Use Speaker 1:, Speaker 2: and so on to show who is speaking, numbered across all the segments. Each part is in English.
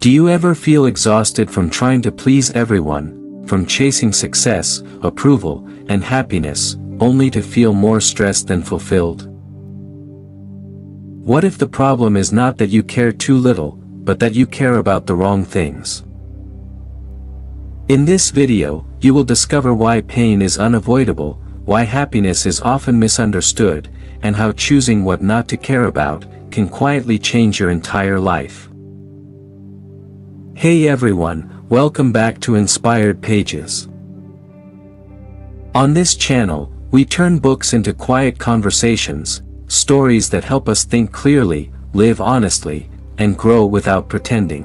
Speaker 1: Do you ever feel exhausted from trying to please everyone, from chasing success, approval, and happiness, only to feel more stressed than fulfilled? What if the problem is not that you care too little, but that you care about the wrong things? In this video, you will discover why pain is unavoidable, why happiness is often misunderstood, and how choosing what not to care about can quietly change your entire life. Hey everyone, welcome back to Inspired Pages. On this channel, we turn books into quiet conversations, stories that help us think clearly, live honestly, and grow without pretending.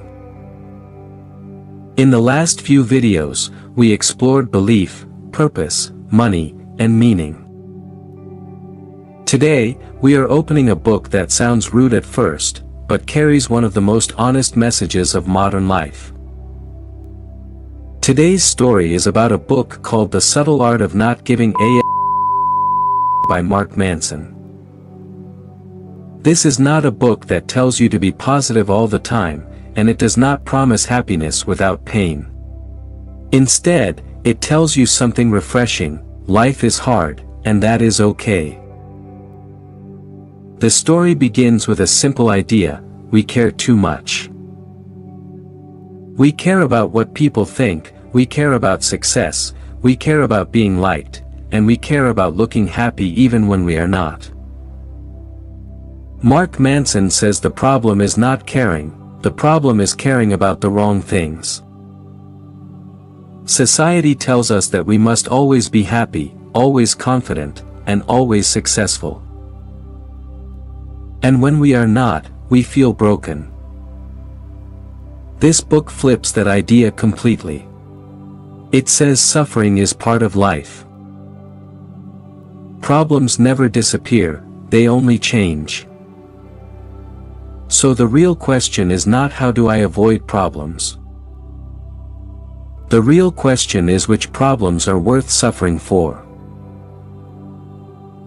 Speaker 1: In the last few videos, we explored belief, purpose, money, and meaning. Today, we are opening a book that sounds rude at first, but carries one of the most honest messages of modern life. Today's story is about a book called The Subtle Art of Not Giving a by Mark Manson. This is not a book that tells you to be positive all the time, and it does not promise happiness without pain. Instead, it tells you something refreshing: life is hard, and that is okay. The story begins with a simple idea: we care too much. We care about what people think, we care about success, we care about being liked, and we care about looking happy even when we are not. Mark Manson says the problem is not caring, the problem is caring about the wrong things. Society tells us that we must always be happy, always confident, and always successful. And when we are not, we feel broken. This book flips that idea completely. It says suffering is part of life. Problems never disappear, they only change. So the real question is not how do I avoid problems? The real question is which problems are worth suffering for.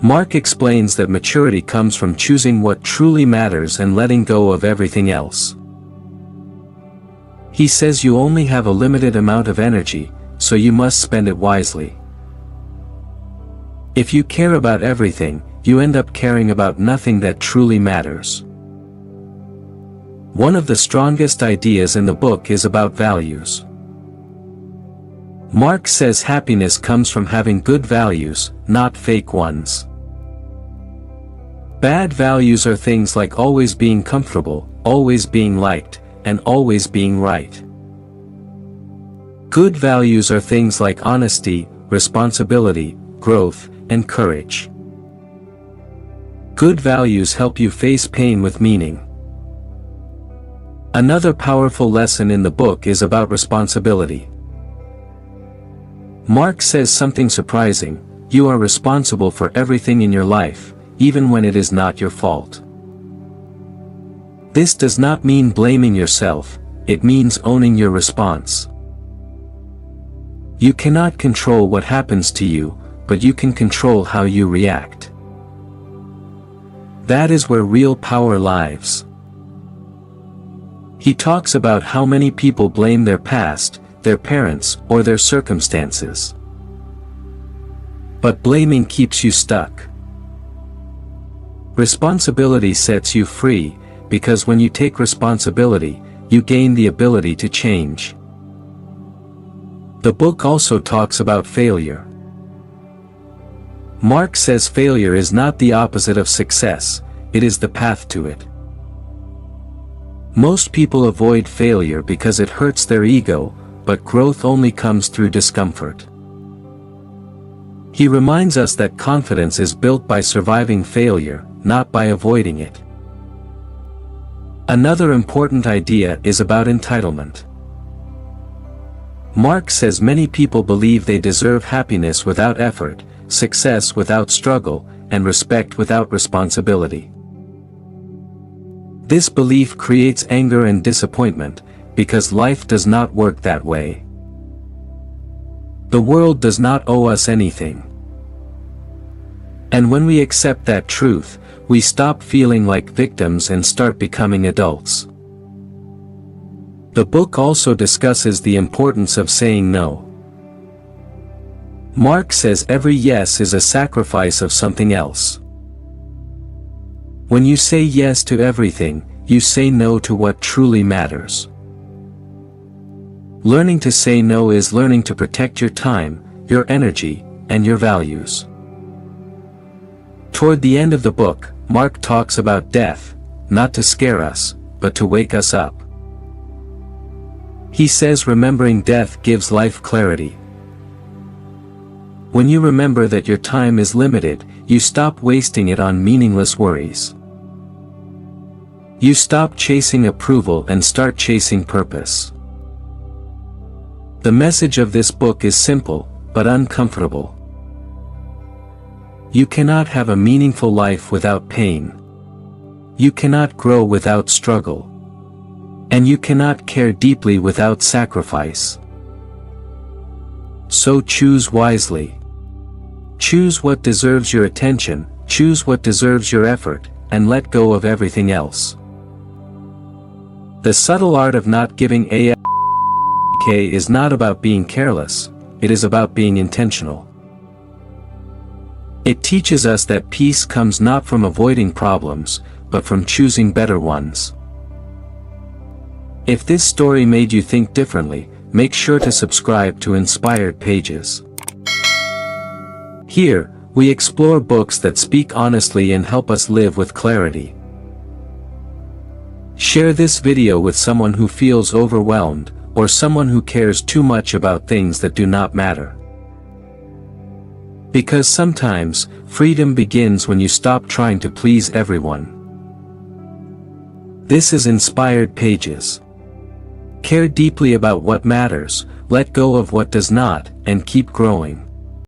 Speaker 1: Mark explains that maturity comes from choosing what truly matters and letting go of everything else. He says you only have a limited amount of energy, so you must spend it wisely. If you care about everything, you end up caring about nothing that truly matters. One of the strongest ideas in the book is about values. Mark says happiness comes from having good values, not fake ones. Bad values are things like always being comfortable, always being liked, and always being right. Good values are things like honesty, responsibility, growth, and courage. Good values help you face pain with meaning. Another powerful lesson in the book is about responsibility. Mark says something surprising: you are responsible for everything in your life, even when it is not your fault. This does not mean blaming yourself, it means owning your response. You cannot control what happens to you, but you can control how you react. That is where real power lies. He talks about how many people blame their past, their parents, or their circumstances. But blaming keeps you stuck. Responsibility sets you free, because when you take responsibility, you gain the ability to change. The book also talks about failure. Mark says failure is not the opposite of success, it is the path to it. Most people avoid failure because it hurts their ego, but growth only comes through discomfort. He reminds us that confidence is built by surviving failure, not by avoiding it. Another important idea is about entitlement. Mark says many people believe they deserve happiness without effort, success without struggle, and respect without responsibility. This belief creates anger and disappointment, because life does not work that way. The world does not owe us anything. And when we accept that truth, we stop feeling like victims and start becoming adults. The book also discusses the importance of saying no. Mark says every yes is a sacrifice of something else. When you say yes to everything, you say no to what truly matters. Learning to say no is learning to protect your time, your energy, and your values. Toward the end of the book, Mark talks about death, not to scare us, but to wake us up. He says remembering death gives life clarity. When you remember that your time is limited, you stop wasting it on meaningless worries. You stop chasing approval and start chasing purpose. The message of this book is simple, but uncomfortable. You cannot have a meaningful life without pain. You cannot grow without struggle. And you cannot care deeply without sacrifice. So choose wisely. Choose what deserves your attention, choose what deserves your effort, and let go of everything else. The subtle art of not giving a is not about being careless, it is about being intentional. It teaches us that peace comes not from avoiding problems, but from choosing better ones. If this story made you think differently, make sure to subscribe to Inspired Pages. Here, we explore books that speak honestly and help us live with clarity. Share this video with someone who feels overwhelmed, or someone who cares too much about things that do not matter. Because sometimes, freedom begins when you stop trying to please everyone. This is Inspired Pages. Care deeply about what matters, let go of what does not, and keep growing.